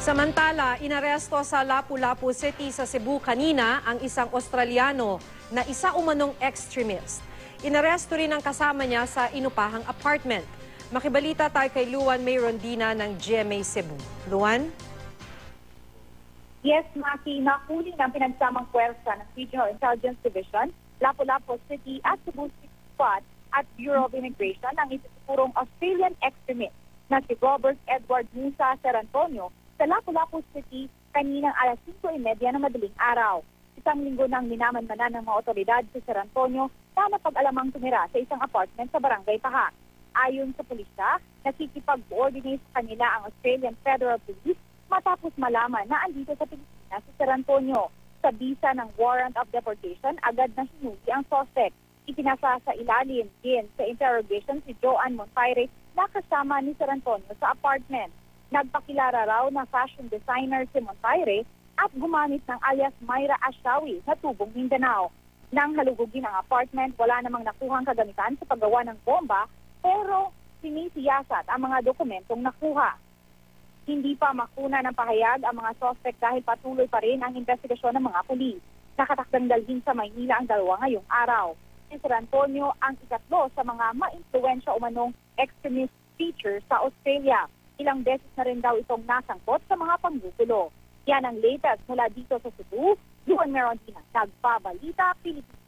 Samantala, inaresto sa Lapu-Lapu City sa Cebu kanina ang isang Australiano na isa umanong extremist. Inaresto rin ang kasama niya sa inupahang apartment. Makibalita tayo kay Luan May Rondina ng GMA Cebu. Luan? Yes, Maki, nahuli ng pinagsamang puwersa ng Regional Intelligence Division, Lapu-Lapu City at Cebu City Squad at Bureau of Immigration ang itinuturong Australian extremist na si Robert Edward Musa Ser Antonio sa Lapu-Lapu City kaninang alas 5:30 ng madaling araw. Isang linggo nang minamanmanan ng mga otoridad si Ser Antonio na napag-alamang tumira sa isang apartment sa Barangay Paha. Ayon sa pulisya, nakikipag-coordinate sa kanila ang Australian Federal Police matapos malaman na andito sa Pilipinas si Ser Antonio. Sa bisa ng warrant of deportation, agad na hinuli ang suspect. Ipinasa sa ilalim din sa interrogation si Joanne Montaire na kasama ni Ser Antonio sa apartment. Nagpakilala raw na fashion designer si Montaire at gumamit ng alias Myra Ashawi sa Tubong, Mindanao. Nang halugugin ang apartment, wala namang nakuhang kagamitan sa paggawa ng bomba pero sinisiyasat ang mga dokumentong nakuha. Hindi pa makuna ng pahayag ang mga suspect dahil patuloy pa rin ang investigasyon ng mga pulis. Nakatakdang dalhin sa Maynila ang dalawa ngayong araw. Si Ser Antonio ang ikatlo sa mga ma-influensya umanong extremist feature sa Australia. Ilang beses na rin daw itong nasangkot sa mga panggugulo. Yan ang latest mula dito sa Cebu. Luan May Rondina, nagbabalita, Pilipinas.